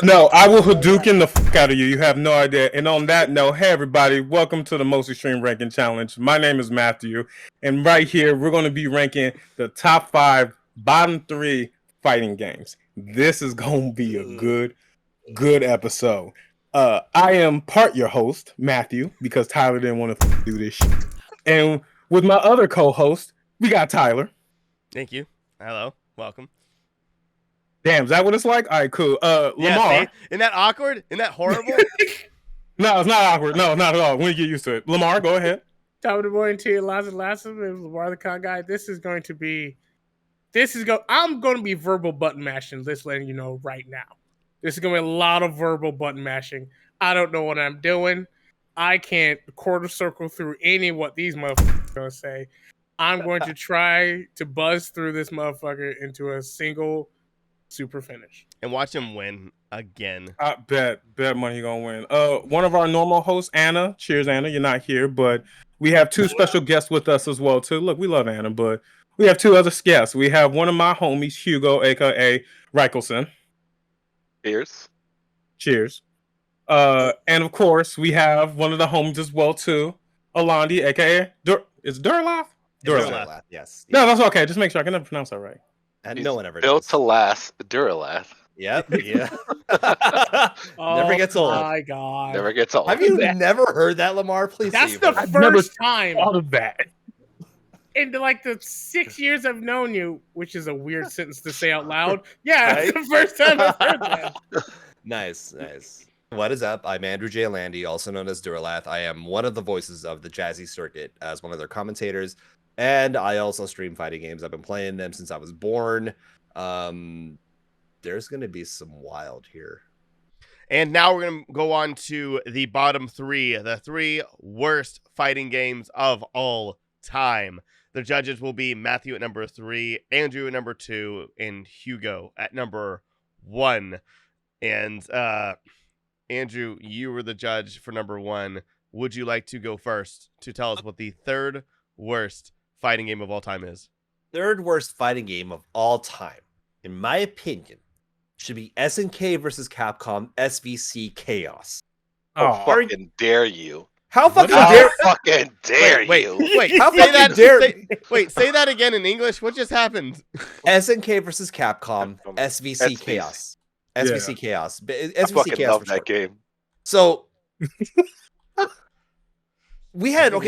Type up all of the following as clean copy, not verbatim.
No, I will Hadouken the fuck out of you. You have no idea. And on that note, hey everybody, welcome to the Most Extreme Ranking Challenge. My name is Matthew, and right here we're going to be ranking the top 5, bottom 3 fighting games. This is going to be a good episode. I am part your host, Matthew, because Tyler didn't want to do this shit. And with my other co-host, we got Tyler. Thank you. Hello. Welcome. Damn, is that what it's like? All right, cool. Yeah, Lemar. see? Isn't that awkward? Isn't that horrible? No, it's not awkward. No, not at all. When you get used to it. Lemar, go ahead. Top of the morning to you, lots and lots of it. LemartheConGuy. I'm going to be verbal button mashing. Just letting you know right now. This is going to be a lot of verbal button mashing. I don't know what I'm doing. I can't quarter circle through any of what these motherfuckers are going to say. I'm going to try to buzz through this motherfucker into a single super finish. And watch him win again. I bet money you're gonna win. One of our normal hosts, Anna. Cheers, Anna. You're not here, but we have two special guests with us as well too. Look, we love Anna, but we have two other guests. We have one of my homies, Hugo, aka Raikosen. Cheers. And of course, we have one of the homies as well too, Alandy, aka is Duralath? Duralath, yes. No, that's okay. Just make sure I can never pronounce that right. And no one ever built does. to last, Duralath. Yep, yeah. Never gets old. Oh my god. Never gets old. Have you never heard that, Lemar? Please. That's say the you've heard I've never first time thought of that. in like the 6 years I've known you, which is a weird sentence to say out loud. Yeah, Right? that's the first time I've heard that. Nice. What is up? I'm Andrew J. Alandy, also known as Duralath. I am one of the voices of the Jazzy Circuit as one of their commentators, and I also stream fighting games. I've been playing them since I was born. There's going to be some wild here. And now we're going to go on to the bottom 3, the 3 worst fighting games of all time. The judges will be Matthew at number 3, Andrew at number 2, and Hugo at number 1. And Andrew, you were the judge for number 1. Would you like to go first to tell us what the 3rd worst fighting game of all time is? 3rd worst fighting game of all time, in my opinion, should be SNK versus Capcom Svc Chaos. How fucking dare you? How fucking How dare fucking dare you? Wait, How say that, fucking dare say that again in English. What just happened? SNK versus Capcom Svc SVC. Chaos. Yeah. SVC Chaos. I SVC fucking Chaos love for that short. game. So we had a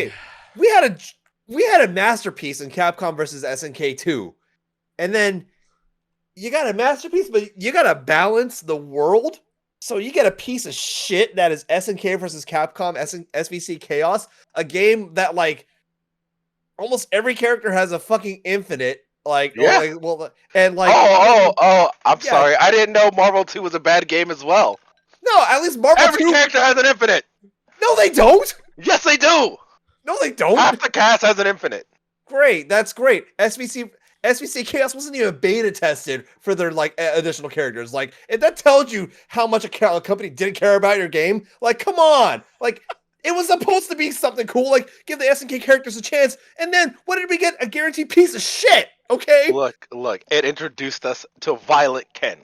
masterpiece in Capcom versus SNK 2. And then you got a masterpiece, but you got to balance the world. So you get a piece of shit that is SNK versus Capcom SVC Chaos, a game that like almost every character has a fucking infinite I'm Yeah. Yeah. sorry. I didn't know Marvel 2 was a bad game as well. No, at least Marvel Every 2. character has an infinite. No, they don't. Yes, they do. No, they don't. Half the cast has an infinite. Great, that's great. SVC Chaos wasn't even beta tested for their like additional characters. Like, if that tells you how much a company didn't care about your game, like, come on. Like, it was supposed to be something cool. Like, give the SNK characters a chance. And then, what did we get? A guaranteed piece of shit. Okay. Look. It introduced us to Violent Ken.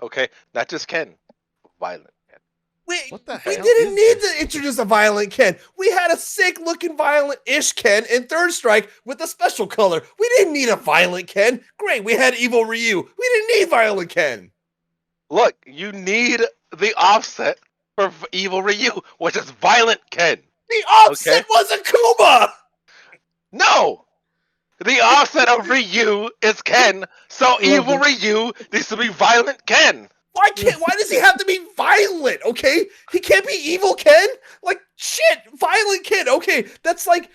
Okay, not just Ken. Violent Ken. What the We hell didn't is need this? to introduce a violent Ken. We had a sick-looking violent-ish Ken in Third Strike with a special color. We didn't need a violent Ken. Great, we had Evil Ryu. We didn't need violent Ken. Look, you need the offset for Evil Ryu, which is Violent Ken. The offset was Akuma. No! The offset of Ryu is Ken, so Evil Ryu needs to be Violent Ken. Why does he have to be violent? Okay, he can't be evil Ken. Like shit, violent Ken. Okay, that's like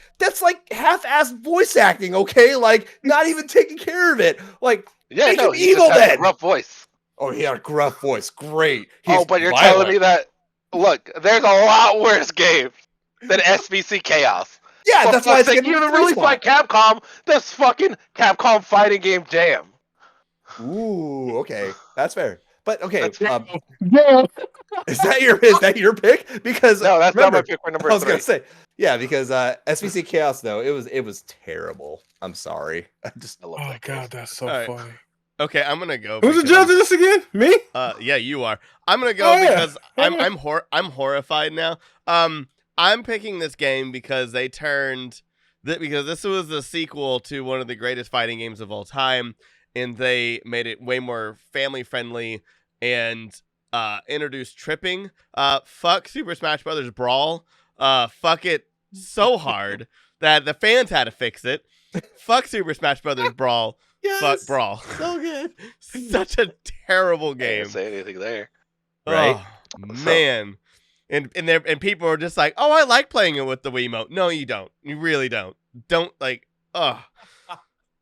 half-assed voice acting. Okay, like not even taking care of it. Like Yeah, make no, him he evil just has then. a rough voice. Oh, he had a gruff voice. Great. But you're telling me that? Look, there's a lot worse games than SVC Chaos. Yeah, that's why it's like, getting you the really free spot. fight Capcom. That's fucking Capcom fighting game jam. Ooh, okay, that's fair. But okay, That's- is that your pick? Because No, that's remember, not my pick for number I was 3. gonna say, yeah, because SVC Chaos though, it was terrible. I'm sorry. I just I love Oh that god, game. that's so All right. funny. Okay, I'm gonna go. Who's the because judge of this again? Me? yeah, you are. I'm gonna go Oh, yeah. because I'm horrified now. I'm picking this game because they turned because this was the sequel to one of the greatest fighting games of all time, and they made it way more family friendly and introduced tripping. Fuck Super Smash Brothers Brawl. Fuck it so hard that the fans had to fix it. Fuck Super Smash Brothers Brawl. Yes, Fuck Brawl. so good. Such a terrible game. Can't say anything there. Right? Oh, man. And people are just like, oh, I like playing it with the Wiimote. No, you don't. You really don't. Don't like.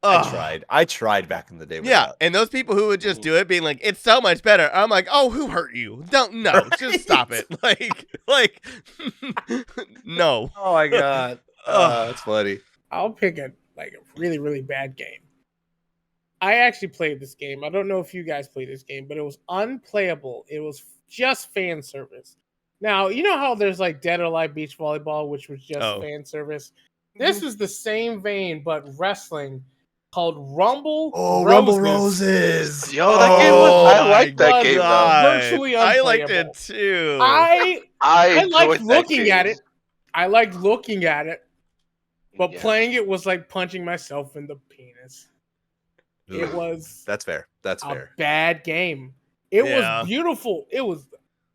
I tried back in the day. With Yeah, that. and those people who would just do it, being like, "It's so much better." I'm like, "Oh, who hurt you? Don't no, Right? just stop it." Like, no. Oh my god, that's funny. I'll pick a really, really bad game. I actually played this game. I don't know if you guys played this game, but it was unplayable. It was just fan service. Now, you know how there's like Dead or Alive Beach Volleyball, which was just fan service? This is the same vein, but wrestling, called Rumble. Oh, Roses. Rumble Roses. Yo, that game was. I like that my game though. God. Virtually I liked unplayable. it too. I enjoyed liked that looking game. at it. I liked looking at it, but Yeah. playing it was like punching myself in the penis. It was That's fair. That's a fair. bad game. It Yeah. was beautiful. It was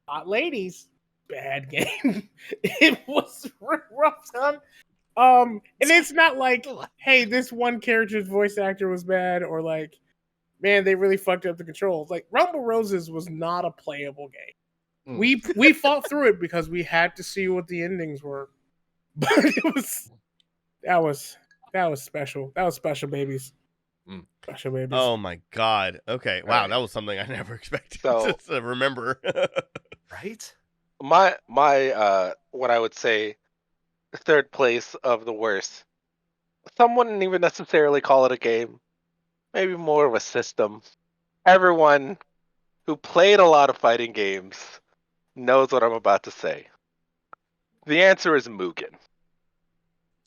hot ladies. Bad game. It was rough time. And it's not like, hey, this one character's voice actor was bad, or like, man, they really fucked up the controls. Like Rumble Roses was not a playable game. We fought through it because we had to see what the endings were. But that was special. That was special, babies. Special babies. Oh my god. Okay. Wow, Right. that was something I never expected So- to remember. Right? My what I would say third place of the worst. Some wouldn't even necessarily call it a game. Maybe more of a system. Everyone who played a lot of fighting games knows what I'm about to say. The answer is Mugen.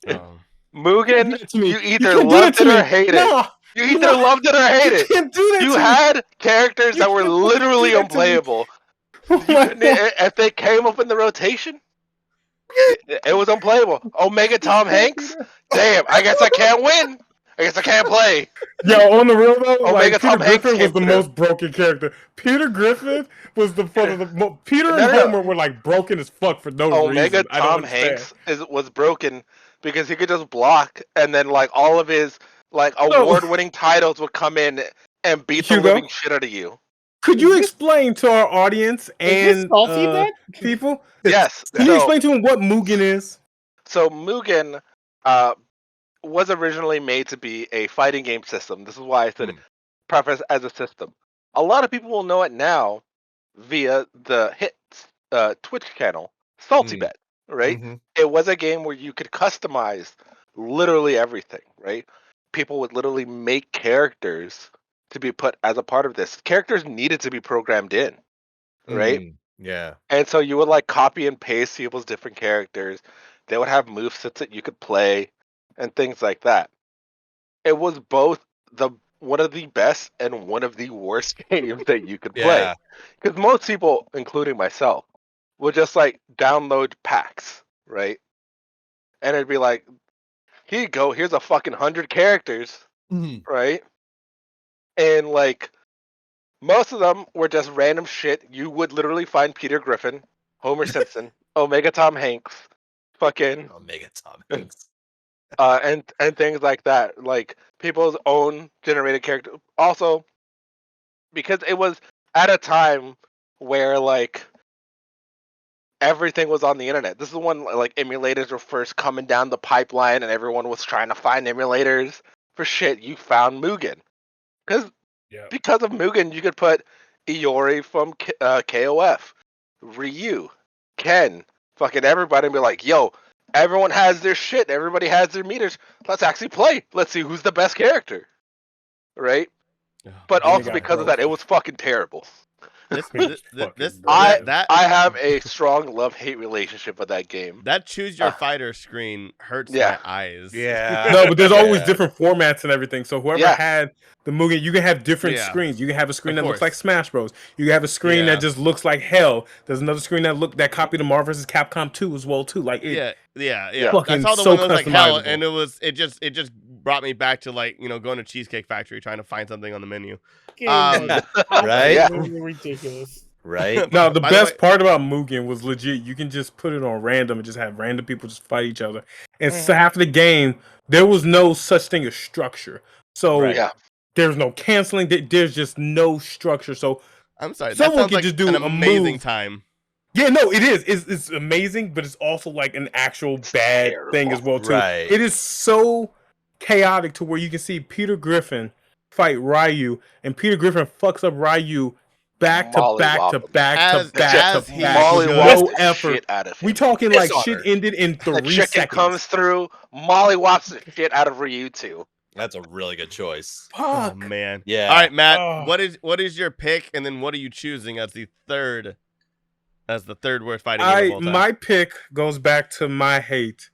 Oh. Mugen, Give it to me. you You either can't do loved that it to or me. hated it. No, You either no. loved it or hated you it. can't do that You to me. had characters You that were can't literally do that to me. unplayable. Oh my God. If they came up in the rotation, it was unplayable. Omega Tom Hanks? Damn, I guess I can't win. I guess I can't play. Yo, on the real though, Omega like Tom Peter Hanks Griffin was came the through. most broken character. Peter Griffin was the fuck of the Peter No, and no. Homer were like broken as fuck for no Omega reason. I don't Tom understand. Hanks was broken because he could just block, and then like all of his like award-winning titles would come in and beat the Hugo? living shit out of you. Could you explain to our audience Is this and salty, Ben? people? Yes. Can you So, explain to them what Mugen is? so Mugen was originally made to be a fighting game system. This is why I said preface as a system. A lot of people will know it now via the hit Twitch channel, Salty Bet, right? Mhm. It was a game where you could customize literally everything, right? People would literally make characters to be put as a part of this. Characters needed to be programmed in, right? Yeah. And so you would like copy and paste people's different characters. They would have movesets that you could play and things like that. It was both one of the best and one of the worst games that you could play. Yeah. Because most people, including myself, would just like download packs, right? And it'd be like, here you go, here's a fucking 100 characters, right? And like most of them were just random shit. You would literally find Peter Griffin, Homer Simpson, Omega Tom Hanks, fucking Omega Tom Hanks. and things like that. Like people's own generated character. Also, because it was at a time where like everything was on the internet. This is when like emulators were first coming down the pipeline, and everyone was trying to find emulators for shit. You found Mugen because of Mugen, you could put Iori from KOF, Ryu, Ken, fucking everybody, and be like, yo, everyone has their shit. Everybody has their meters. Let's actually play. Let's see who's the best character. Right? But then they also got because of that, it broken. was fucking terrible. That I have a strong love-hate relationship with that game. that choose your fighter screen hurts Yeah. my eyes. Yeah. No, but there's always Yeah. different formats and everything. So whoever Yeah. had the movie, you can have different Yeah. screens. You can have a screen Of that looks like course. Smash Bros. You can have a screen Yeah. that just looks like hell. There's another screen that copied the Marvel vs. Capcom 2 as well too. Like it, Yeah. Fucking I saw the so one that was like hell, customizable. and it just brought me back to like going to Cheesecake Factory trying to find something on the menu. Right? Absolutely ridiculous. Right? No, the By best way- part about Mugen was legit. You can just put it on random and just have random people just fight each other. And so half of the game, there was no such thing as structure. So Right. Yeah. there's no canceling. There's just no structure. So I'm sorry. That Someone sounds could like just do an a amazing move. time. yeah, no, it is. It's amazing, but it's also like an actual bad thing as well too. Right. It is so chaotic to where you can see Peter Griffin fight Ryu, and Peter Griffin fucks up Ryu back to back to Mollywop him. back As- to back as to he back. Molly with Mollywops no the effort. shit out of him. We talking like Dishonor. shit ended in The 3 chicken seconds. comes through, mollywops the shit out of Ryu too. That's a really good choice. Oh Fuck. man. Yeah. All right, Matt. Oh. What is your pick, and then what are you choosing as the third worst fighting game of all time? My pick goes back to my hate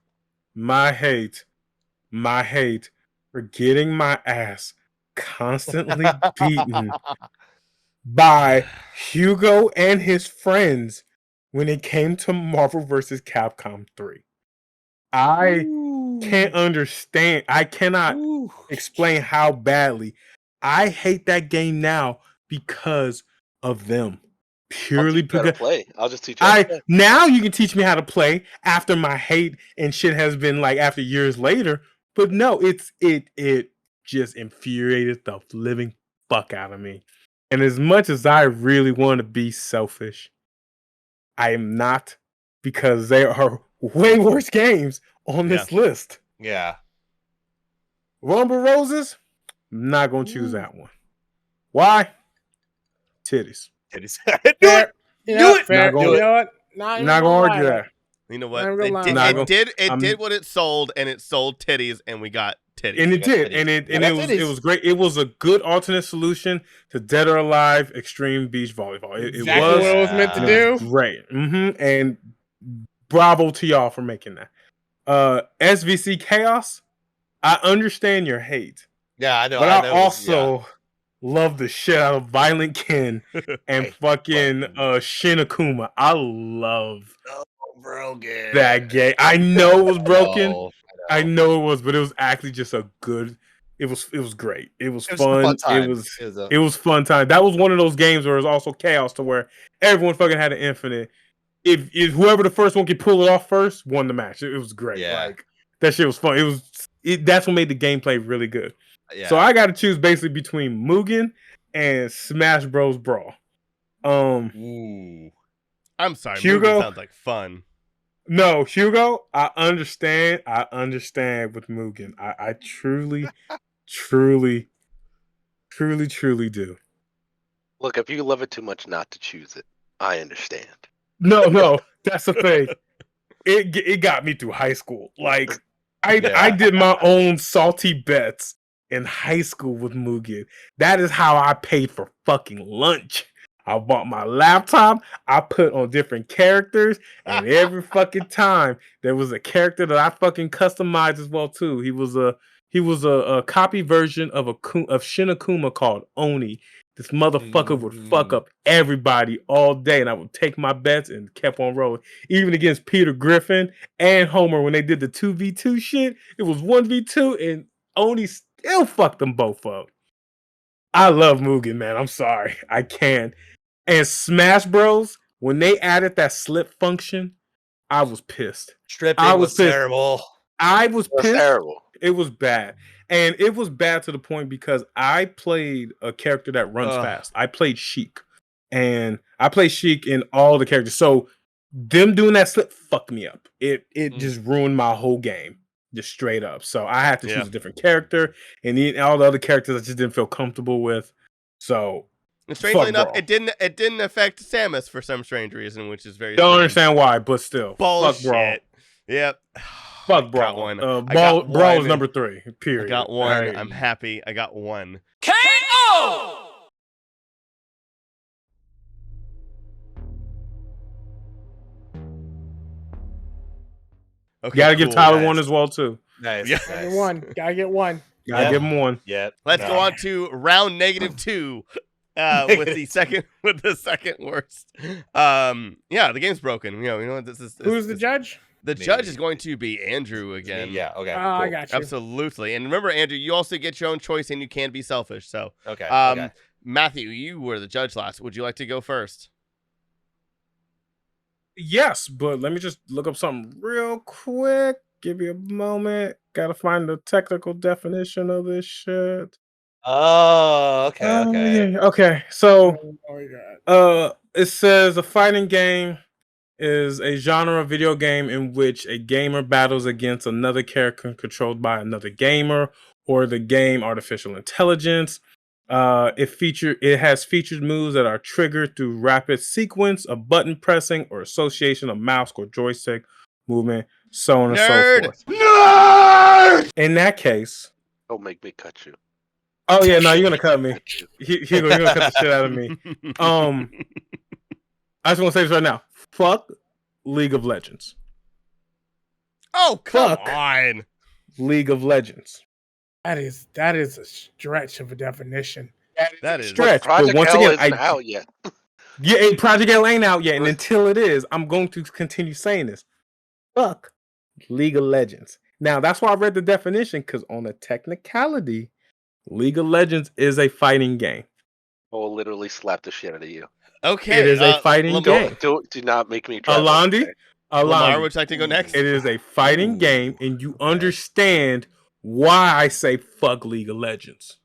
for getting my ass constantly beaten by Hugo and his friends when it came to Marvel vs. Capcom 3. I can't understand. I cannot explain how badly I hate that game now because of them. Purely I'll teach you how to because play. I'll just teach you how to play. now you can teach me how to play after my hate and shit has been like after years later. But no, it just infuriated the living fuck out of me. And as much as I really want to be selfish, I am not, because there are way worse games on this list. Yeah. Rumble Roses, I'm not gonna choose that one. Why? Titties. Titties. Fair. Do it. Fair. Not gonna- You know what? I'm not gonna argue that. You know what? I'm gonna lie. Nah, It did what it sold, and it sold titties, and we got titties. And it got did, titties. and We it got was titties. great. It was a good alternate solution to Dead or Alive Extreme Beach Volleyball. It Exactly was what it was meant to it do. was great. And bravo to y'all for making that. SVC Chaos, I understand your hate, Yeah, I know. but I I know, also love the shit out of Violent Ken and fucking Shin Akuma. I love broken. that game. I know it was broken. No, I know it was, but it was actually just a good. It was great. It was It was fun. a fun time. It was fun time. That was one of those games where it was also chaos, to where everyone fucking had an infinite. If whoever the first one could pull it off first won the match. It was great. Yeah. Like that shit was fun. That's what made the gameplay really good. Yeah. So I got to choose basically between Mugen and Smash Bros. Brawl. Ooh. I'm sorry, Hugo? Mugen sounds like fun. No, Hugo, I understand with Mugen. I truly, truly do. Look, if you love it too much not to choose it, I understand. No, that's the thing. It got me through high school. Like I did my own salty bets in high school with Mugen. That is how I paid for fucking lunch. I bought my laptop. I put on different characters, and every fucking time there was a character that I fucking customized as well too. He was a copy version of Shin Akuma called Oni. This motherfucker would fuck up everybody all day, and I would take my bets and kept on rolling. Even against Peter Griffin and Homer when they did the 2v2 shit, it was 1v2, and Oni still fucked them both up. I love Mugen, man. I'm sorry. I can't. And Smash Bros, when they added that slip function, I was pissed. Stripping was pissed. terrible. I was That's pissed. terrible. It was bad. And it was bad to the point because I played a character that runs fast. I played Sheik. And I played Sheik in all the characters. So them doing that slip fucked me up. It just ruined my whole game. Just straight up. So I had to choose a different character. And all the other characters I just didn't feel comfortable with. So And strangely fuck enough, Brawl. it didn't affect Samus for some strange reason, which is very Don't strange. understand why, but still. Bullshit. Fuck Brawl. Yep. Fuck I got Brawl. one. Brawl, I got Brawl is one. number 3. I Period. got one. All right. I'm happy. I got one. KO! Okay, Gotta give Tyler Nice. one as well too. Nice. Yeah. Gotta get one. Gotta get one. Gotta give him one. Yeah. Let's go on to round -2. With the second worst. Yeah, the game's broken. You know what this is. Who's the judge? The Me. judge is going to be Andrew again. Yeah. Okay. I cool. got you. Absolutely. And remember, Andrew, you also get your own choice and you can be selfish. So, Okay. Okay. Matthew, you were the judge last. Would you like to go first? Yes, but let me just look up something real quick. Give you a moment. Gotta find the technical definition of this shit. Oh. Okay. Okay. Yeah, okay. So, Oh my god. it says a fighting game is a genre of video game in which a gamer battles against another character controlled by another gamer or the game artificial intelligence. It has featured moves that are triggered through rapid sequence of button pressing or association of mouse or joystick movement, so on and Nerd! so forth. Nerd! In that case, Don't make me cut you. oh yeah, no, you're gonna cut me. Cut you. Hugo, you're gonna cut the shit out of me. I just want to say this right now. Fuck League of Legends. Oh, come Fuck. on. League of Legends. That is a stretch of a definition. That is Stretch. Project But once L again, isn't out yet. yeah, Project L ain't out yet, and until it is, I'm going to continue saying this. Fuck League of Legends. Now that's why I read the definition, because on a technicality, League of Legends is a fighting game. I will literally slap the shit out of you. Okay. It is a fighting Lemar, game. Do not make me try. Alandy, Lemar, would you like to go next? it is a fighting game, and you understand why I say fuck League of Legends.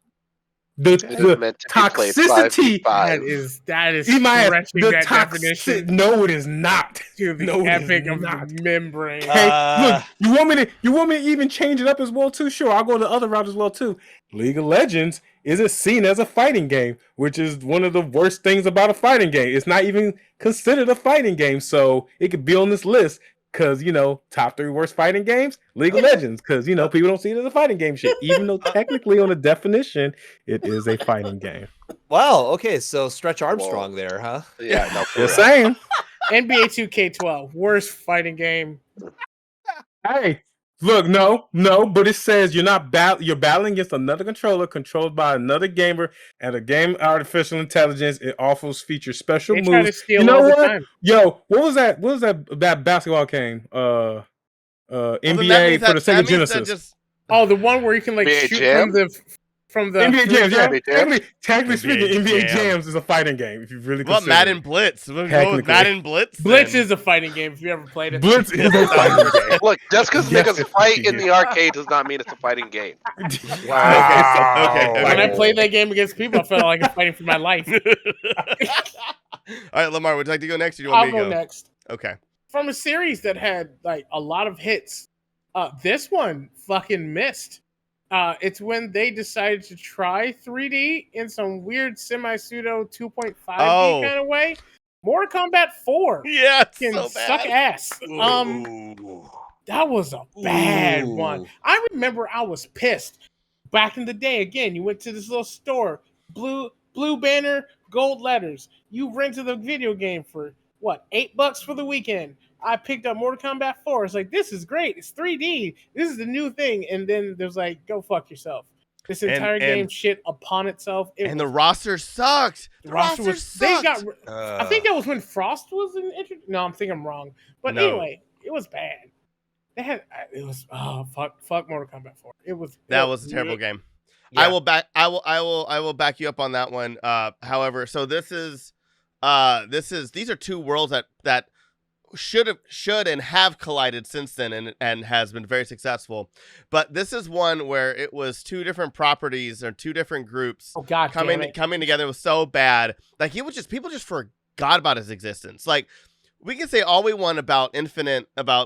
It is The meant to be played toxicity. 5v5. That is He might have stretching the that toxic. definition No, it is not. to the No, it is epic of not. the membrane. Hey, look, you want me to even change it up as well too? Sure, I'll go the other route as well too. League of Legends isn't seen as a fighting game, which is one of the worst things about a fighting game. It's not even considered a fighting game, so it could be on this list because top 3 worst fighting games, League of Legends, because people don't see it as a fighting game shit, even though technically on the definition it is a fighting game. Wow. Okay. So Stretch Armstrong there, huh? Yeah, no. for Just real. saying. NBA 2K12, worst fighting game. Hey, look, no, but it says you're battling against another controller controlled by another gamer and a game artificial intelligence. It also features special They try to moves. steal You know all the what? time. Yo, what was that basketball game? Well, then that NBA means for the that Sega means that Genesis. just- Oh, the one where you can NBA shoot Jam? from the NBA free Jams, yeah. throw? NBA Technically speaking, NBA Jam. Jams is a fighting game. If you really What, consider Madden it. Blitz? We'll go with Technically. Madden Blitz? Blitz then. is a fighting game if you ever played it. Blitz is a fighting game. Look, just because Yes, niggas it fight is. in the arcade does not mean it's a fighting game. Wow. Okay. When I played that game against people, I felt like I'm fighting for my life. All right, Lemar, would you like to go next or do you want I'll me to go go? next. Okay. From a series that had a lot of hits, this one fucking missed. It's when they decided to try 3D in some weird semi-pseudo 2.5D Oh. kind of way. Mortal Kombat 4 Yeah, it's can so suck bad. ass. That was a bad one. I remember I was pissed back in the day. Again, you went to this little store, blue banner, gold letters. You rented the video game for what, $8 for the weekend. I picked up Mortal Kombat 4. It's like, this is great. It's 3D. This is the new thing. And then there's like, go fuck yourself. This entire game shit upon itself. And the roster sucked. the roster was. They got. Uh, I think that was when Frost was in. No, I'm thinking I'm wrong. But No. anyway, it was bad. They had. It was. Oh fuck Mortal Kombat 4. It was. That was a terrible game. Yeah. I will back you up on that one. However, so these are two worlds that should and have collided since then and has been very successful. But this is one where it was two different properties or two different groups Oh god. coming damn it. together. It was so bad. Like people just forgot about his existence. Like we can say all we want about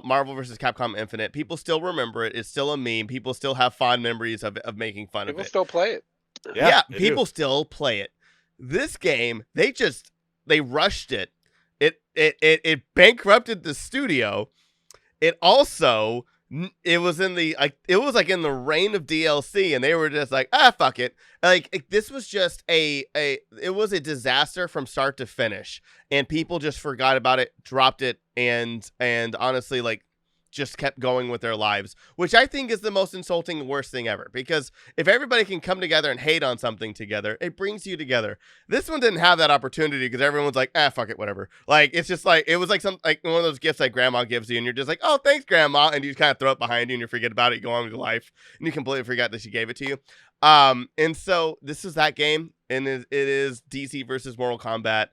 Marvel vs. Capcom Infinite. People still remember it. It's still a meme. People still have fond memories of making fun People of it. still play it. Yeah, they people do. still play it. This game, they rushed it. It bankrupted the studio. It also it was in the in the reign of DLC, and they were just like, fuck it. This was just it was a disaster from start to finish, and people just forgot about it, dropped it, and honestly just kept going with their lives, which I think is the most insulting and worst thing ever. Because if everybody can come together and hate on something together, it brings you together. This one didn't have that opportunity because everyone's like, fuck it, whatever. Like, it's just like, it was like like one of those gifts like grandma gives you, and you're just like, oh, thanks, grandma. And you just kind of throw it behind you and you forget about it. You go on with your life and you completely forget that she gave it to you. And so this is that game, and it is DC versus Mortal Kombat.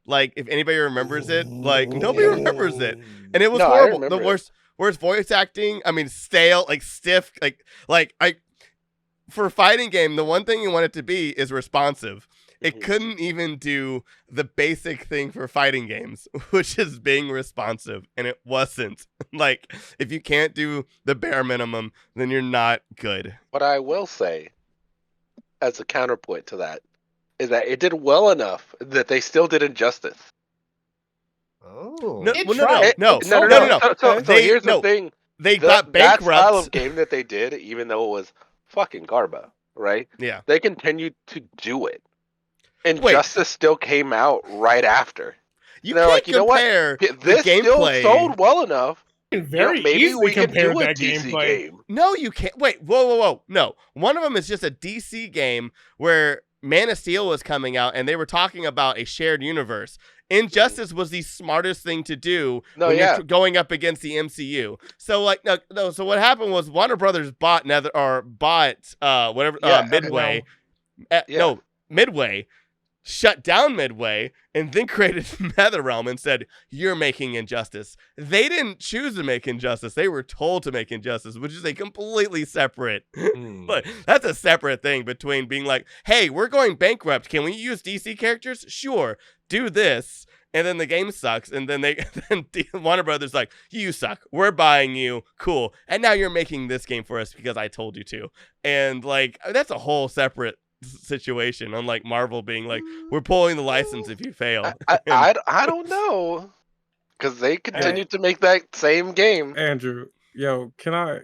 Like, if anybody remembers it, like, nobody remembers it. And it was horrible. The worst voice acting. I mean, stale, like, stiff, like for a fighting game, the one thing you want it to be is responsive. It couldn't even do the basic thing for fighting games, which is being responsive, and it wasn't. Like, if you can't do the bare minimum, then you're not good. What I will say, as a counterpoint to that, is that it did well enough that they still did Injustice. Oh. No. So here's the thing. They got bankrupt. That style of game that they did, even though it was fucking garba, right? Yeah. They continued to do it. Injustice still came out right after. You can't like, you know compare what? This gameplay. still sold well enough. Very maybe easily we can compare do a that DC gameplay. game. No, you can't. Wait, whoa. No. One of them is just a DC game where Man of Steel was coming out and they were talking about a shared universe. Injustice was the smartest thing to do when you're going up against the MCU. So like no. So what happened was Warner Brothers bought Midway. Midway. Shut down Midway and then created NetherRealm and said, you're making Injustice. They didn't choose to make Injustice. They were told to make Injustice, which is a completely separate, but that's a separate thing between being like, hey, we're going bankrupt. Can we use DC characters? Sure. Do this. And then the game sucks. And then Warner Brothers like, you suck. We're buying you. Cool. And now you're making this game for us because I told you to. And like, that's a whole separate situation, unlike Marvel being like, we're pulling the license if you fail. I don't know, because they continued to make that same game. Andrew, yo, can I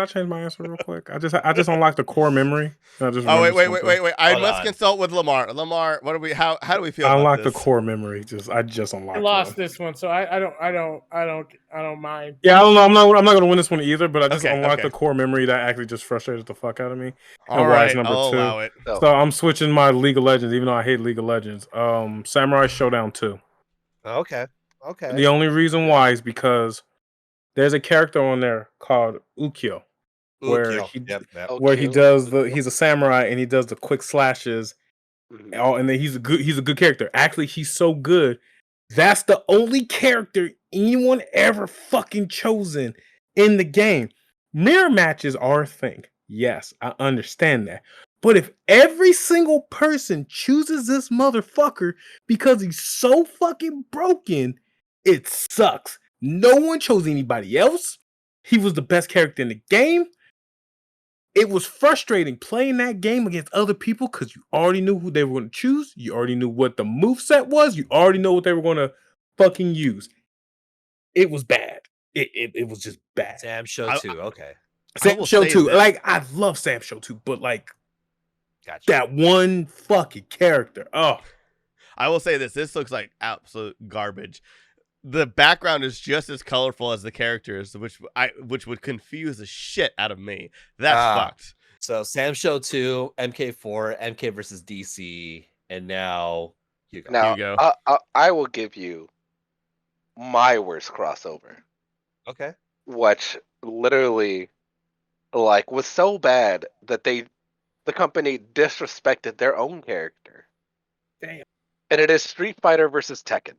change my answer real quick? I just unlocked the core memory. Wait. I must consult with Lemar. Lemar, what do we? How do we feel? I about unlocked this? the core memory. I just unlocked. I lost this one, so I don't mind. Yeah, I don't know. I'm not gonna win this one either. But I just unlocked okay. the core memory that actually just frustrated the fuck out of me. All right, I'll allow it. So I'm switching my League of Legends, even though I hate League of Legends. Samurai Showdown 2. Okay. The only reason why is because there's a character on there called Ukyo, where he does he's a samurai and he does the quick slashes. And then he's a good character. Actually, he's so good. That's the only character anyone ever fucking chosen in the game. Mirror matches are a thing. Yes, I understand that. But if every single person chooses this motherfucker because he's so fucking broken, it sucks. No one chose anybody else. He was the best character in the game. It was frustrating playing that game against other people because you already knew who they were going to choose. You already knew what the moveset was. You already know what they were going to fucking use. It was bad. It was just bad. Sam Show 2, okay. Sam Show 2. Like, I love Sam Show 2, but like, that one fucking character. Oh. I will say this. This looks like absolute garbage. The background is just as colorful as the characters, which would confuse the shit out of me. That's fucked. So Sam Show 2, MK4, MK versus DC, and now Hugo. Now, I will give you my worst crossover. Okay. Which literally, like, was so bad that the company disrespected their own character. Damn. And it is Street Fighter versus Tekken.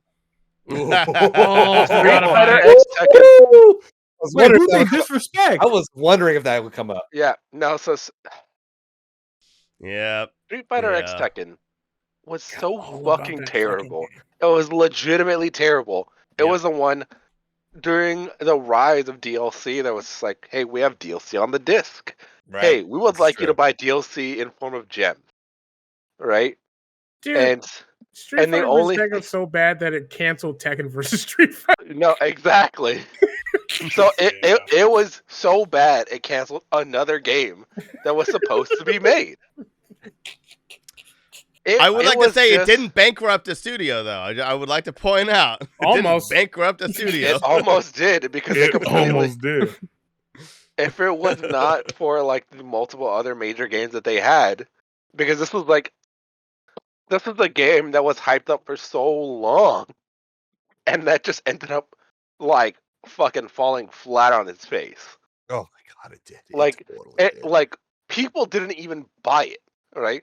Street Fighter X Tekken. Wait, who they disrespect? I was wondering if that would come up. Yeah, no, so yeah, Street Fighter X Tekken was so fucking terrible. It was legitimately terrible. It was the one during the rise of DLC that was like, hey, we have DLC on the disc. Right. Hey, we would like you to buy DLC in form of gems. Right? Dude, and Street Fighter versus Tekken so bad that it canceled Tekken versus Street Fighter. No, exactly. So it was so bad it canceled another game that was supposed to be made. I would like to say just, it didn't bankrupt the studio, though. I would like to point out. It Almost. didn't bankrupt the studio. It almost did because they It completely. almost did. If it was not for like the multiple other major games that they had, because this was a game that was hyped up for so long, and that just ended up like fucking falling flat on its face. Oh my god, it did. Like totally it, did. like people didn't even buy it, right?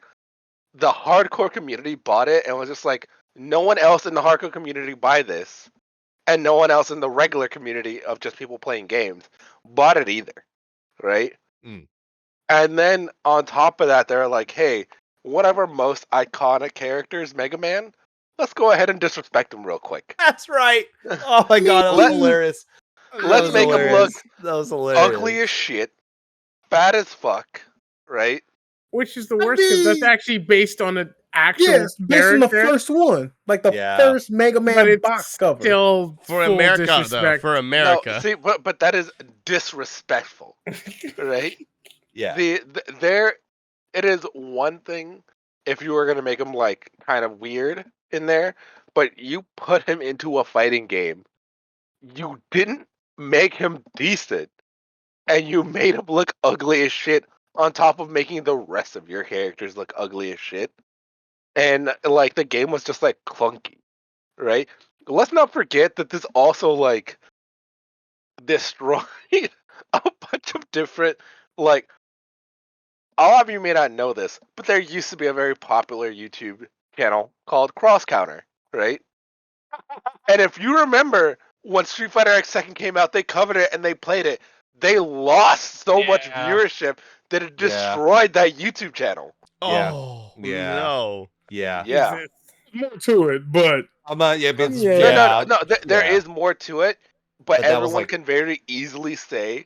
The hardcore community bought it and was just like, no one else in the hardcore community buy this, and no one else in the regular community of just people playing games bought it either, right? Mm. And then on top of that, they're like, hey, one of our most iconic characters, Mega Man, let's go ahead and disrespect him real quick. That's right. Oh my god, that was hilarious. Let's make him look That was hilarious. ugly as shit, fat as fuck, right? Which is the worst because that's actually based on an actual Yes, based on the character, first one, like the Yeah. first Mega but Man it's box cover. still For full America, though. disrespect. For America. No, see, but that is disrespectful, right? Yeah. It is one thing if you were gonna make him like kind of weird in there, but you put him into a fighting game. You didn't make him decent, and you made him look ugly as shit. On top of making the rest of your characters look ugly as shit, and like the game was just like clunky, right? Let's not forget that this also like destroyed a bunch of different like. A lot of you may not know this, but there used to be a very popular YouTube channel called Cross Counter, right? And if you remember when Street Fighter X Second came out, they covered it and they played it. They lost so much viewership that it destroyed that YouTube channel. Yeah. Oh, Yeah. no. Yeah. Yeah. More to it, but I'm not. Yeah, but No. There is more to it, but that was everyone like- can very easily say,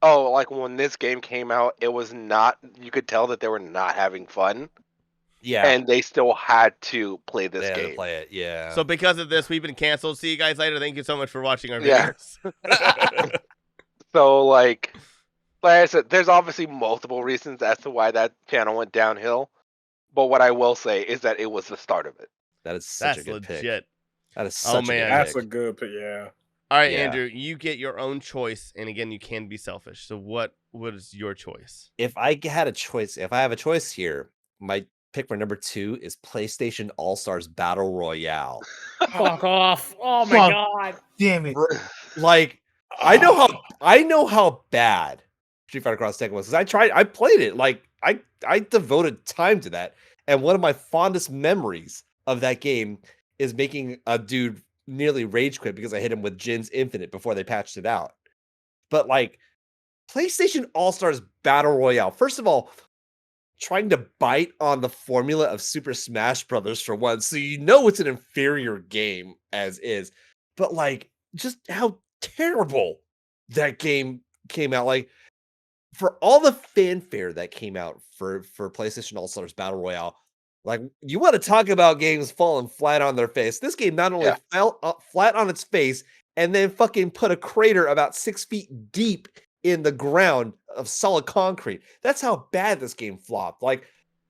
"Oh, like when this game came out, it was not." You could tell that they were not having fun, Yeah. and they still had to play this they had to game. play it. Yeah. So because of this, we've been canceled. See you guys later. Thank you so much for watching our Yeah. videos. So, like I said, there's obviously multiple reasons as to why that channel went downhill. But what I will say is that it was the start of it. that is such That's a good pick. legit. That is Oh, such man. a good that's pick. a good pick. Yeah. All right, Yeah. Andrew, you get your own choice. And again, you can be selfish. So what is your choice? If I had a choice, if I have a choice here, my pick for number 2 is PlayStation All Stars Battle Royale. Fuck off! Oh my Fuck. god! Damn it. Like I know how bad Street Fighter Cross Tekken was because I played it. Like I devoted time to that, and one of my fondest memories of that game is making a dude nearly rage quit because I hit him with Jin's Infinite before they patched it out. But like PlayStation All Stars Battle Royale, first of all, trying to bite on the formula of Super Smash Brothers for one, so you know it's an inferior game as is, but like just how terrible that game came out. Like for all the fanfare that came out for PlayStation All Stars Battle Royale, like you want to talk about games falling flat on their face. This game not only fell flat on its face and then fucking put a crater about 6 feet deep in the ground of solid concrete. That's how bad this game flopped. Like,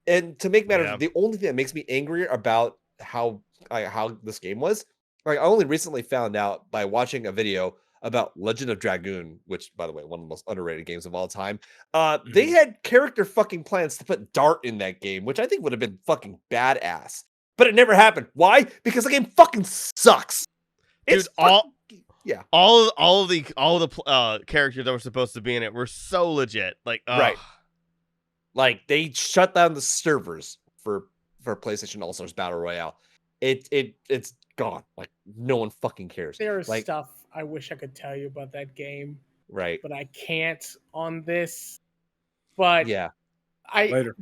and to make matters, the only thing that makes me angrier about how this game was, like, I only recently found out by watching a video about Legend of Dragoon, which, by the way, one of the most underrated games of all time. They had character fucking plans to put Dart in that game, which I think would have been fucking badass. But it never happened. Why? Because the game fucking sucks. Dude, all the characters that were supposed to be in it were so legit. Like, right. Like they shut down the servers for PlayStation All Stars Battle Royale. It's gone. Like no one fucking cares. There is like, stuff I wish I could tell you about that game, right? but I can't on this. But yeah, Later.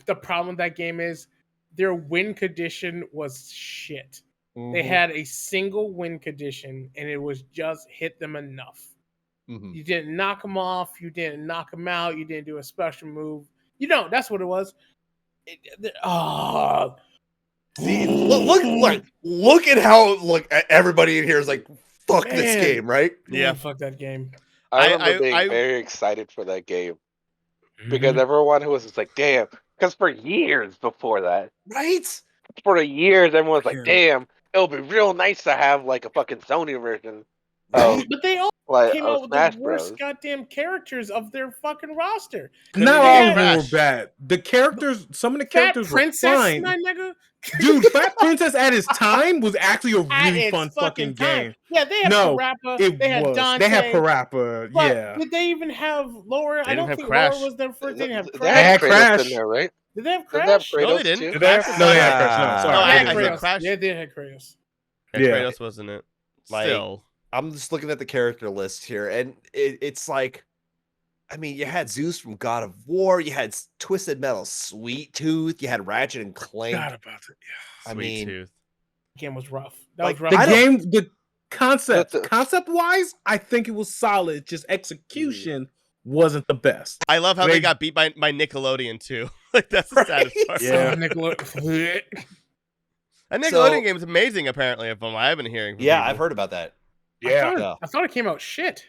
The problem with that game is their win condition was shit. They had a single win condition, and it was just hit them enough. You didn't knock them off. You didn't knock them out. You didn't do a special move. That's what it was. See, look at how everybody in here is like, fuck this game, right? Yeah, fuck that game. I remember being very excited for that game because everyone who was just like, damn, Because for years before that, Right? for years, everyone was like, Yeah. "Damn, it'll be real nice to have like a fucking Sony version Right? of But they all like came out with the Smash worst Bros." goddamn characters of their fucking roster. Not They all had of them were Crash. bad. The characters, some of the Fat characters were Princess, fine. my nigga. Dude, Fat Princess at its time was actually a At really its fun fucking time. game. Yeah, they had No, Parappa. It They had was. Dante. They had Parappa. But Yeah. did they even have Laura? I didn't don't have think Crash. Laura was their first. They didn't have They They had had Crash. Kratos Crash. in there, right? Did they have Did they have Crash? Kratos No, they didn't. too? Did they have? Crash No, is they not- had Crash. No, No, sorry. No, they I had think Kratos. Crash- Yeah, they had Kratos. Yeah, Yeah. Kratos wasn't it. Like, Still. I'm just looking at the character list here, and it's like, I mean, you had Zeus from God of War, you had Twisted Metal Sweet Tooth, you had Ratchet and Clank. Forgot about it. I Sweet mean, Tooth. The game was rough. That Like, was rough. The I don't- game, the concept, That's a- concept-wise, I think it was solid. Just execution wasn't the best. I love how They- they got beat by Nickelodeon too. Like that's the saddest part. Yeah. Nickelodeon. A Nickelodeon So- game is amazing, apparently, if I've been hearing. From yeah, people. I've heard about that. Yeah. I thought it came out shit.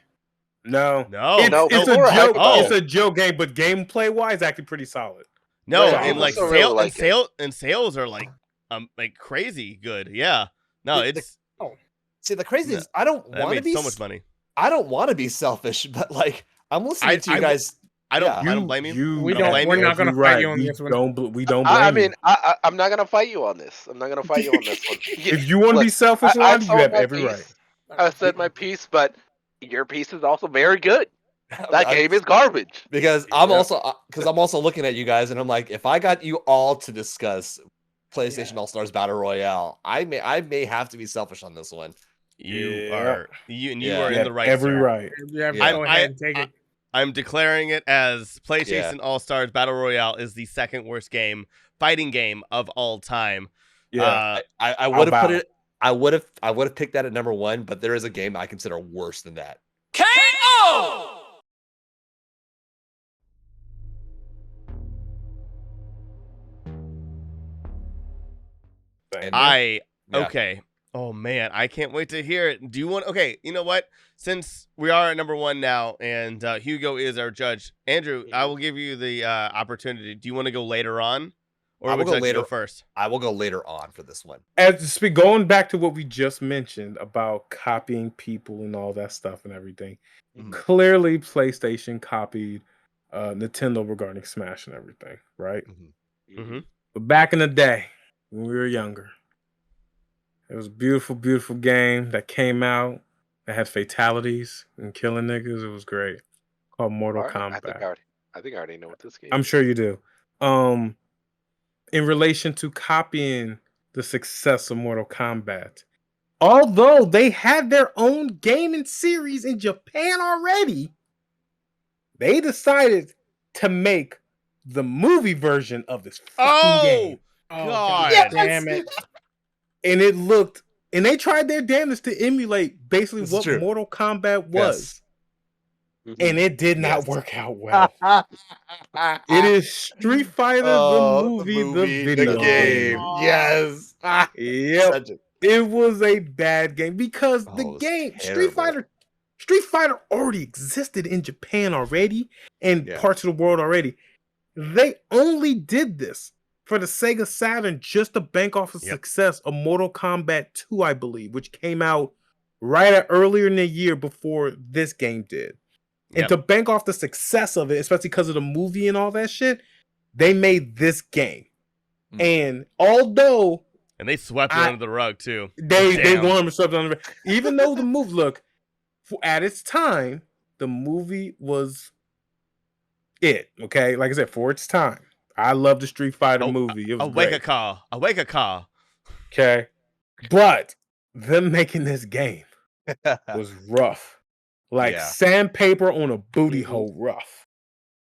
No. No, It's, no, it's Laura a joke. had- It's a joke game, but gameplay-wise, actually pretty solid. no, Yeah, and I like also really like sales are like crazy good. Yeah, no, The- it's See, the crazy Yeah. is, I don't that want to made be so much money. I don't want to be selfish, but like, I'm listening to you I- guys. I don't. Yeah. I don't blame you. We I don't blame we're you. not gonna You're fight right. you on We this one. we don't blame I you. mean, I'm not gonna fight you on this. I'm not gonna fight you on this one. If you want to be Look, selfish, I Alandy, you have every right. I said my piece, but your piece is also very good. That I- game is garbage. because I'm Yeah. also looking at you guys, and I'm like, if I got you all to discuss PlayStation All Stars Battle Royale, I may have to be selfish on this one. You Yeah. are you and you Yeah. are You in have the right. every sir. right. Yeah, Yeah. go ahead and take it. I'm declaring it as PlayStation All Stars Battle Royale is the second worst fighting game of all time. Yeah. I would have put bow. it. I would have picked that at number one, but there is a game I consider worse than that. And- I Yeah. okay. Oh man, I can't wait to hear it. Do you want? Okay, you know what? Since we are at number one now, and Hugo is our judge, Andrew, I will give you the opportunity. Do you want to go later on, or I will would go you like to later. go first? I will go later on for this one. Going back to what we just mentioned about copying people and all that stuff and everything, Mhm. clearly PlayStation copied Nintendo regarding Smash and everything, right? Mm-hmm. But back in the day, when we were younger, it was a beautiful, beautiful game that came out that had fatalities and killing niggas. It was great. Called Mortal Alright, Kombat. I think I already know what this game I'm is. sure you do. In relation to copying the success of Mortal Kombat, although they had their own gaming series in Japan already, they decided to make the movie version of this fucking game. Oh, God. damn it. And it looked, and they tried their damnedest to emulate basically This is what true. Mortal Kombat was. Mhm. And it did not Yes. work out well. It is Street Fighter, Oh, the movie, the video the game. game. Yes. Yep. Such a- It was a bad game because Oh, the it was game terrible. Street Fighter already existed in Japan already and Yeah. parts of the world already. They only did this for the Sega Saturn just to bank off the Yep. success of Mortal Kombat 2, I believe, which came out earlier in the year before this game did. And Yep. to bank off the success of it, especially because of the movie and all that shit, they made this game. Mm. And although And they swept it I- under the rug too. they Damn. 100% on the even though the movie at its time, the movie was it. Okay, like I said, for its time, I love the Street Fighter Oh, movie. It was Awake a great. call. Awake a call. Okay, but them making this game was rough, like Yeah. sandpaper on a booty Mhm. hole rough.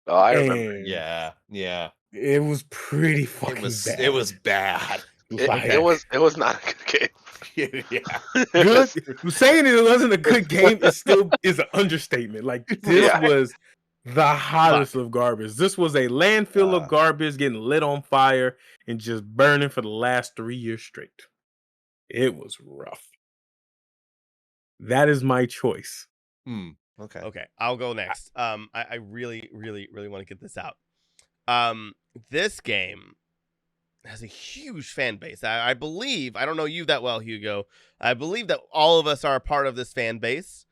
Oh, I remember. And yeah. it was pretty fucking bad. It was bad. Like, It was not a good game. Yeah. good. Saying it wasn't a good game is still is an understatement. Like this Yeah. was the hottest of garbage. This was a landfill of Uh. garbage getting lit on fire and just burning for the last 3 years straight. It was rough. That is my choice. Okay. Okay, I'll go next. I really, really, really want to get this out. This game has a huge fan base. I believe, I don't know you that well, Hugo. I believe that all of us are a part of this fan base.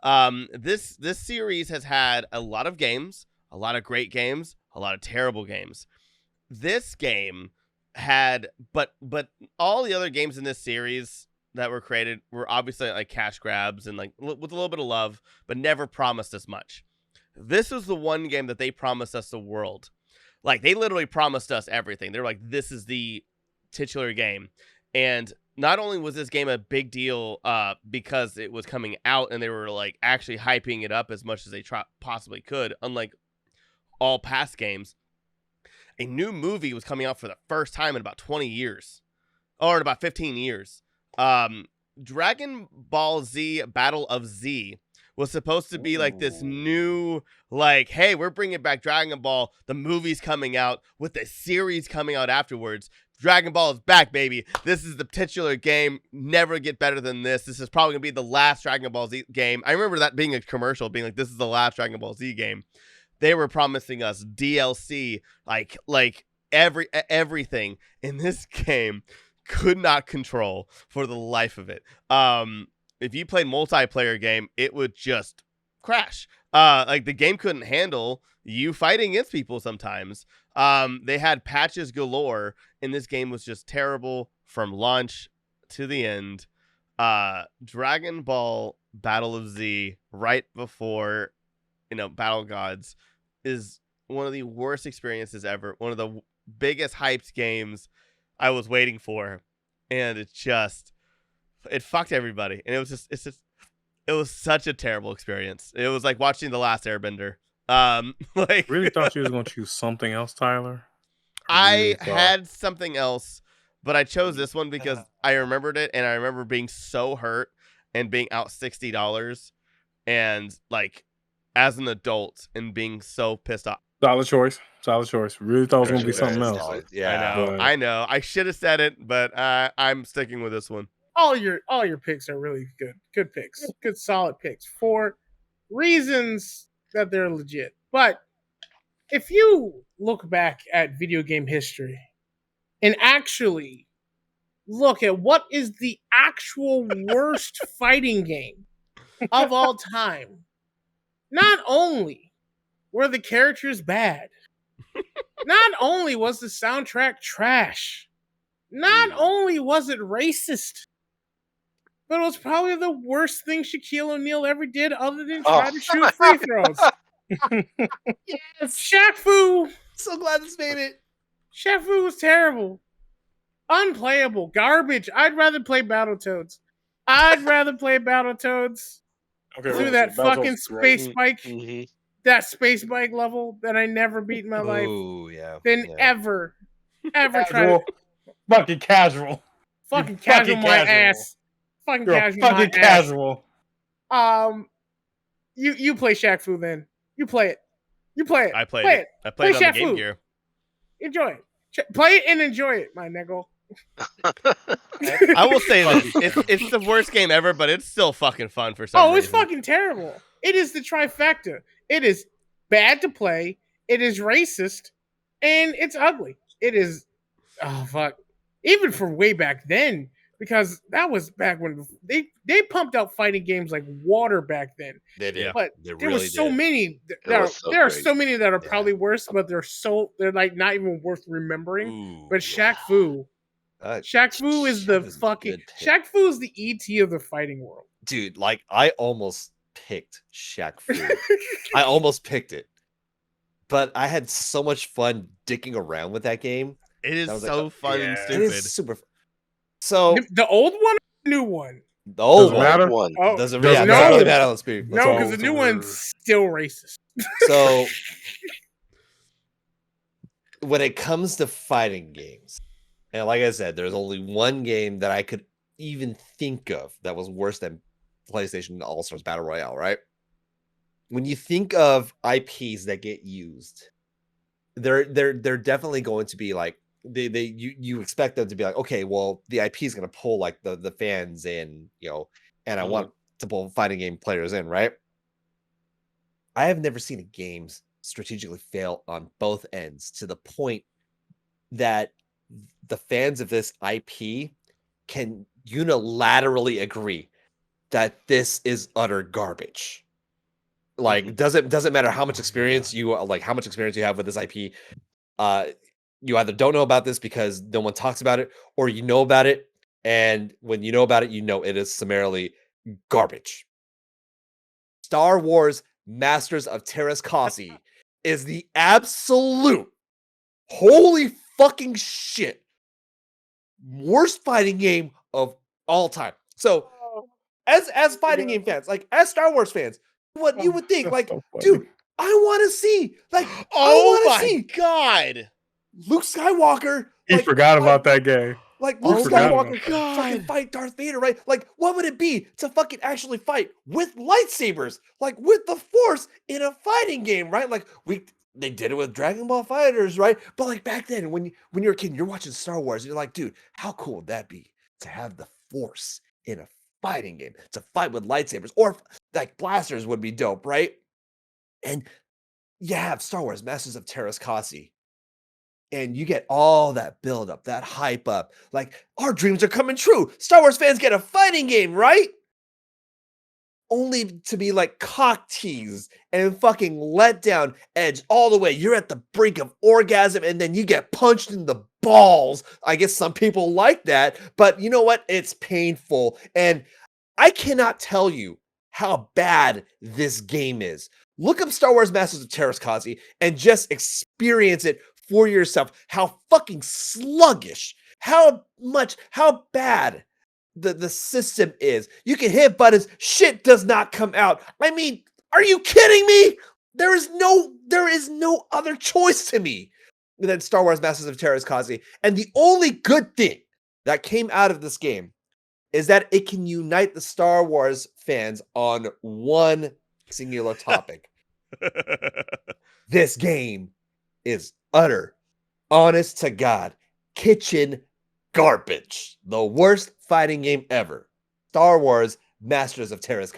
This series has had a lot of games, a lot of great games, a lot of terrible games. This game had, but all the other games in this series that were created were obviously like cash grabs and like with a little bit of love, but never promised us much. This was the one game that they promised us the world. Like, they literally promised us everything. They were like, this is the titular game. And not only was this game a big deal because it was coming out and they were like actually hyping it up as much as they possibly could, unlike all past games, a new movie was coming out for the first time in about 20 years. Or in about 15 years. Dragon Ball Z Battle of Z was supposed to be like this new, like, hey, we're bringing back Dragon Ball. The movie's coming out with the series coming out afterwards. Dragon Ball is back, baby. This is the titular game. Never get better than this. This is probably going to be the last Dragon Ball Z game. I remember that being a commercial, being like, this is the last Dragon Ball Z game. They were promising us DLC, like everything in this game could not control for the life of it. If you played multiplayer game, it would just crash. Like, the game couldn't handle you fighting against people sometimes. They had patches galore, and this game was just terrible from launch to the end. Dragon Ball Battle of Z, right before, Battle Gods, is one of the worst experiences ever. One of the biggest hyped games I was waiting for, and it fucked everybody, and it was such a terrible experience. It was like watching The Last Airbender. Like, Really thought you was going to choose something else, Tyler. I had something else, but I chose this one because I remembered it, and I remember being so hurt and being out $60, and like as an adult and being so pissed off. Solid choice. Really thought it was going to be something else. Yeah, I know. I should have said it, but I'm sticking with this one. All your picks are really good picks, good solid picks for reasons that they're legit. But if you look back at video game history and actually look at what is the actual worst fighting game of all time, not only were the characters bad, not only was the soundtrack trash, not only was it racist, but it was probably the worst thing Shaquille O'Neal ever did other than try to shoot free throws. Yes. Shaq Fu. So glad this made it. Shaq Fu was terrible. Unplayable. Garbage. I'd rather play Battletoads. Through that fucking space bike. Mm-hmm. That space bike level that I never beat in my life. Oh, yeah. Than ever try Casual. Fucking casual. fucking casual my ass. Fucking You're casual fucking my casual. ass. You play Shaq Fu then. You play it. I played it. I played it on the Game Gear. Enjoy it. Play it and enjoy it, my nigga. I will say this: it's the worst game ever, but it's still fucking fun for some reason. It's fucking terrible. It is the trifecta. It is bad to play. It is racist, and it's ugly. It is. Oh fuck! Even for way back then, because that was back when they pumped out fighting games like water back then. They did. But They there really were so did. many. There are so many that are probably worse, but they're like not even worth remembering. Ooh, But Shaq Fu. Shaq Fu is the fucking Shaq Fu is the ET of the fighting world. Dude, like I almost picked Shaq Fu. I almost picked it. But I had so much fun dicking around with that game. It is That was so like, fun and yeah. stupid. It is super So The old one or the new one? the old Doesn't one matter. One. Oh, doesn't Doesn't really matter. matter on the spirit. no, because the new one's still racist. So when it comes to fighting games, and like I said, there's only one game that I could even think of that was worse than PlayStation All-Stars Battle Royale, right? When you think of IPs that get used, they're definitely going to be like you expect them to be like, okay, well, the IP is going to pull like the fans in, and I want to pull fighting game players in, right? I have never seen a game strategically fail on both ends to the point that the fans of this IP can unilaterally agree that this is utter garbage. Like doesn't matter how much experience you have with this IP. You either don't know about this because no one talks about it, or you know about it, and when you know about it, you know it is summarily garbage. Star Wars Masters of Teras is the absolute holy fucking shit worst fighting game of all time. So, as fighting game fans, like as Star Wars fans, what you would think, like, dude, I want to see, like, Oh my god! Luke Skywalker. He like, forgot about that game. Like Luke forgot Skywalker about that. fucking fight Darth Vader, right? Like, what would it be to fucking actually fight with lightsabers, like with the Force in a fighting game, right? Like they did it with Dragon Ball Fighters, right? But like back then, when you're a kid, and you're watching Star Wars, and you're like, dude, how cool would that be to have the Force in a fighting game, to fight with lightsabers, or like blasters would be dope, right? And you have Star Wars Masters of Teras and you get all that build up, that hype up. Like, our dreams are coming true. Star Wars fans get a fighting game, right? Only to be like cock teased and fucking let down, edge all the way. You're at the brink of orgasm and then you get punched in the balls. I guess some people like that, but you know what? It's painful. And I cannot tell you how bad this game is. Look up Star Wars Masters of Teras and just experience it for yourself. How fucking sluggish, how bad the system is. You can hit buttons, shit does not come out. I mean, are you kidding me? There is no other choice to me than Star Wars Masters of Teras And the only good thing that came out of this game is that it can unite the Star Wars fans on one singular topic. This game is utter, honest to God, kitchen garbage. The worst fighting game ever. Star Wars Masters of Teras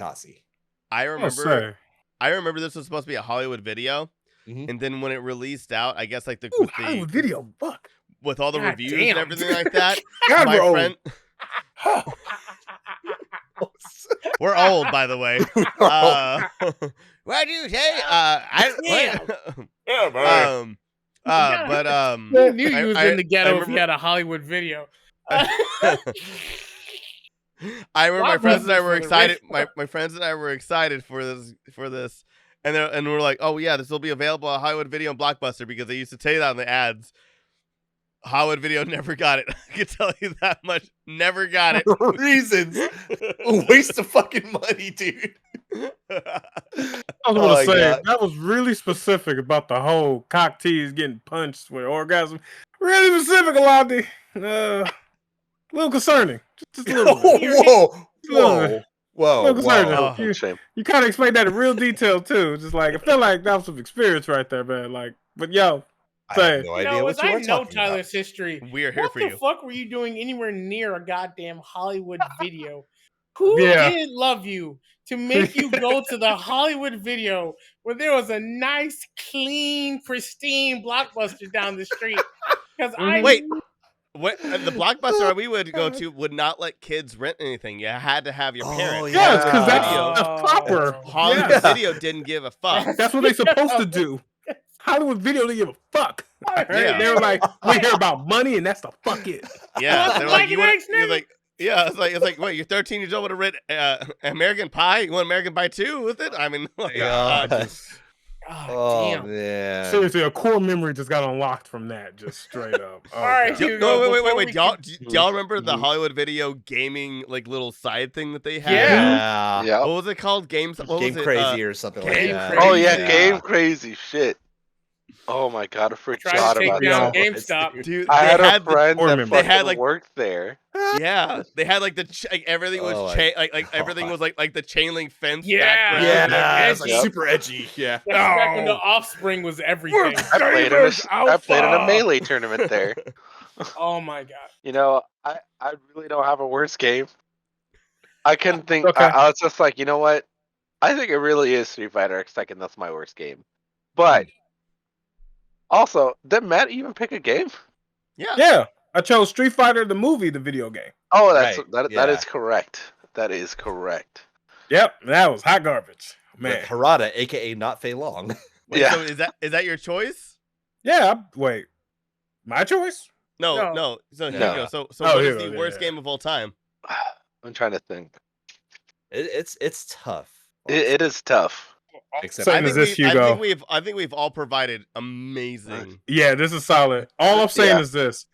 I remember this was supposed to be a Hollywood video, and then when it released out, I guess like Hollywood video, fuck, with all the God reviews damn. and everything like that. God, my we're friend, we're old, by the way. What do you say? You knew you was in the ghetto if you remember- had a Hollywood video. I remember my friends and I were for the excited. rich. My friends and I were excited for this, and we're like, oh yeah, this will be available on Hollywood Video and Blockbuster because they used to tell you that on the ads. Hollywood Video never got it. I can tell you that much. Never got it. Reasons. A waste of fucking money, dude. I was gonna my say God. that was really specific about the whole cock tease getting punched with orgasm. Really specific, Alandy. A little concerning. Just a little bit. Whoa. concerning. Oh, shame. You kind of explained that in real detail too. Just like I feel like that was some experience right there, man. Like, but yo, I have no idea No, what as you I are know talking about. Tyler's history, we are here what for the you. fuck were you doing anywhere near a goddamn Hollywood video? Who Yeah. didn't love you to make you go to the Hollywood video where there was a nice, clean, pristine Blockbuster down the street? Because Wait, what the Blockbuster we would go to would not let kids rent anything. You had to have your parents. yeah, it's because Video. that's proper. Hollywood Yeah. Video didn't give a fuck. That's what they're supposed to do. Hollywood Video didn't give a fuck. Right? Yeah. They were like, we hear about money, and that's the fuck it. Yeah, What's they're the like, fucking you want, next you're nigga? like, yeah, it's like, wait, you're 13 years old, want to rent American Pie? You want American Pie 2 with it? I mean, like, Oh, damn. man. Seriously, a core memory just got unlocked from that, just straight up. Oh, All right, God. Hugo, no, before wait. we Do y'all remember the Hollywood Video gaming like little side thing that they had? Yeah. Yeah. What was it called? Games. What Game was it? Crazy or something like Game that. Crazy. Oh yeah, Yeah. Game Crazy shit. Oh my god, I Tried forgot to take about down that. GameStop. Dude, I had they a had friend core that memory. They had, fucking like- worked there. yeah, they had like everything was Oh my like everything was like the chain link fence. Yeah. background. Yeah, Edgy. it's like super edgy. Yeah. That's back when the No. Offspring was everything. I played in a melee tournament there. Oh my god. You know, I really don't have a worse game. I couldn't think. Okay. I was just like, you know what? I think it really is Street Fighter X Tekken. That's my worst game. But Also, did Matt even pick a game? Yeah. Yeah, I chose Street Fighter the movie, the video game. Oh, Right, that yeah. is correct. That is correct. Yep, that was hot garbage, man. With Harada, aka Not Fei Long. Wait, Yeah. so is that your choice? Yeah, wait, my choice? No. No. So No. Hugo, so Oh, what is Hugo, the yeah, worst yeah. game of all time? I'm trying to think. It's tough. It is tough. Except Same as this, Hugo. I think we've all provided amazing. Yeah, this is solid. All I'm saying Yeah. is this: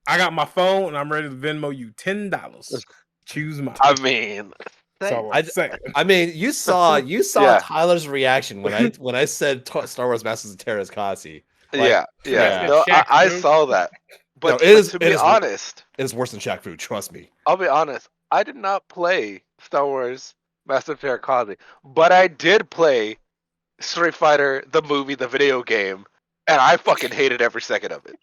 I got my phone and I'm ready to Venmo you $10. Choose mine. I mean, That's all I'm saying. I mean, you saw Yeah. Tyler's reaction when I said Star Wars Masters of Teras Kasi. yeah. yeah. No, Shaq I Fu. saw that. But, No, it but is- to it be is- honest, It's worse than Shaq Fu, trust me. I'll be honest. I did not play Star Wars Master of Terracotta, but I did play Street Fighter, the movie, the video game, and I fucking hated every second of it.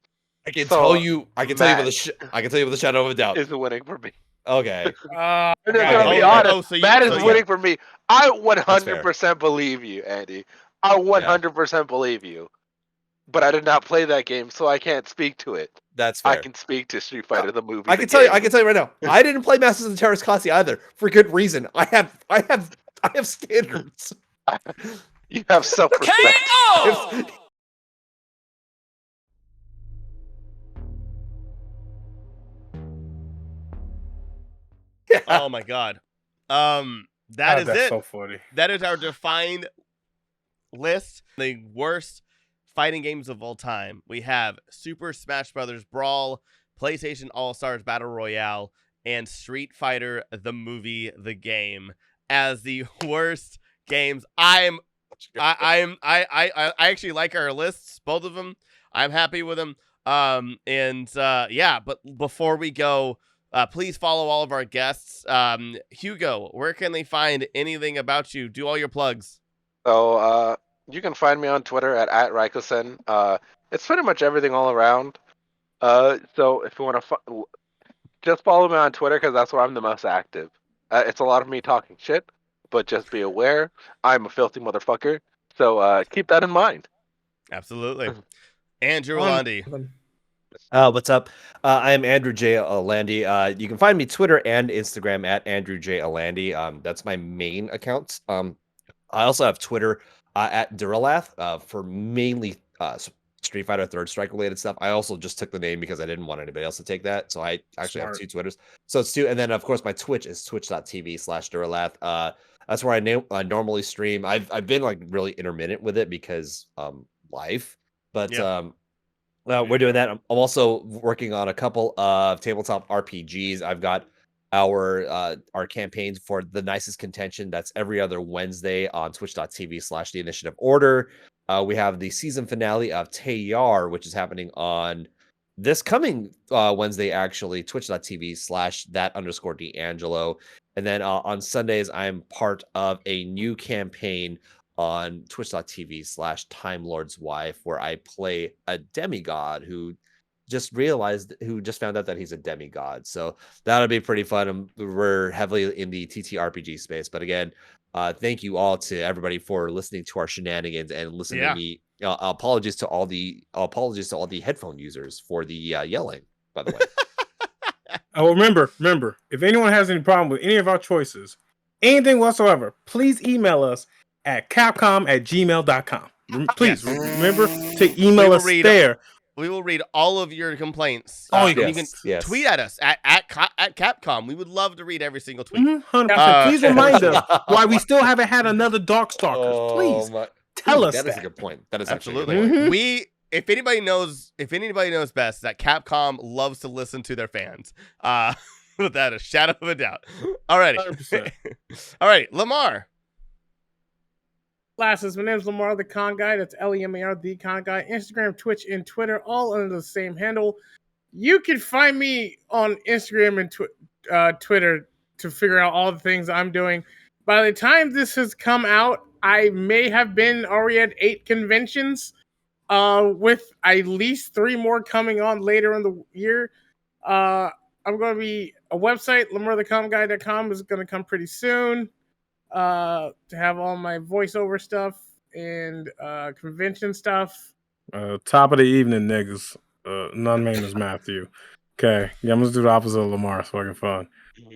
I can So, tell you. I can tell you Matt with a shadow of a doubt. Is winning for me. Okay. No, God. to be Oh, honest, oh, so you- Matt is so you- winning for me. I 100% believe you, Andy. I 100% believe you. But I did not play that game, so I can't speak to it. That's fair. I can speak to Street Fighter, the movie. I the can tell you. game. I can tell you right now. I didn't play Masters of Teras Kasi either for good reason. I have standards. You have self-respect. If- Oh my god. That God, is that's it. so funny. That is our defined list. The worst fighting games of all time. We have Super Smash Brothers Brawl, PlayStation All-Stars Battle Royale, and Street Fighter the movie, the game as the worst games. I actually like our lists, both of them. I'm happy with them. Yeah, but before we go, please follow all of our guests. Hugo, where can they find anything about you? Do all your plugs. So you can find me on Twitter at @Raikosen. It's pretty much everything all around. So if you want to just follow me on Twitter because that's where I'm the most active. It's a lot of me talking shit, but just be aware I'm a filthy motherfucker. So keep that in mind. Absolutely. Andrew Alandy. What's up? I am Andrew J. Alandy. You can find me Twitter and Instagram at Andrew J. Alandy. That's my main accounts. I also have Twitter at Duralath for mainly Street Fighter Third Strike related stuff. I also just took the name because I didn't want anybody else to take that. So I actually have two Twitters. So it's two. And then, of course, my Twitch is twitch.tv/Duralath. That's where I normally stream. I've been like really intermittent with it because life. But we're doing that. I'm also working on a couple of tabletop RPGs. I've got our campaigns for The Nicest Contention. That's every other Wednesday on twitch.tv/The Initiative Order. We have the season finale of Tayar, which is happening on this coming Wednesday, actually, twitch.tv/that_D'Angelo. And then on Sundays, I'm part of a new campaign on twitch.tv/Time Lord's Wife, where I play a demigod who just found out that he's a demigod. So that'll be pretty fun. We're heavily in the TTRPG space. But again, thank you all to everybody for listening to our shenanigans and listening to me. Apologies to all the headphone users for the yelling, by the way. Oh, remember, if anyone has any problem with any of our choices, anything whatsoever, please email us at capcom@gmail.com. Please remember to email us there. We will read all of your complaints. Oh, you can tweet at us at Capcom. We would love to read every single tweet. 100%. Please remind us why we still haven't had another Darkstalkers. Please tell us that is a good point. That is absolutely. Actually a good point. If anybody knows best, that Capcom loves to listen to their fans. Without a shadow of a doubt. Alrighty. 100%. Alright, Lemar. Glasses. My name is LemartheConGuy. That's LEMAR, the Con Guy. Instagram, Twitch, and Twitter, all under the same handle. You can find me on Instagram and Twitter to figure out all the things I'm doing. By the time this has come out, I may have been already at 8 conventions, with at least 3 more coming on later in the year. I'm going to be a website, LemartheConGuy.com, is going to come pretty soon. To have all my voiceover stuff and convention stuff. Top of the evening, niggas. My name is Matthew. Okay, yeah, I'm gonna do the opposite of Lemar. It's fucking fun.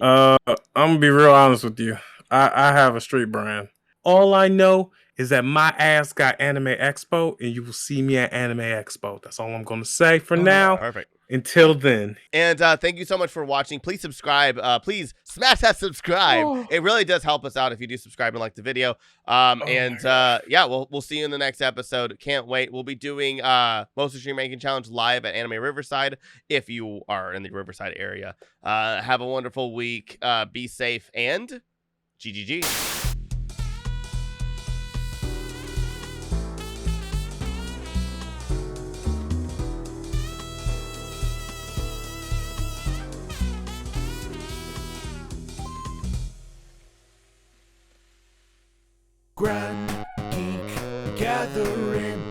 I'm gonna be real honest with you. I have a street brand. All I know is that my ass got Anime Expo, and you will see me at Anime Expo. That's all I'm gonna say for now. Perfect. Until then. And thank you so much for watching. Please subscribe. Please smash that subscribe. Oh. It really does help us out if you do subscribe and like the video. Yeah, we'll see you in the next episode. Can't wait. We'll be doing Most Extreme Ranking Challenge live at Anime Riverside if you are in the Riverside area. Have a wonderful week. Be safe and GGG. Grand Geek Gathering.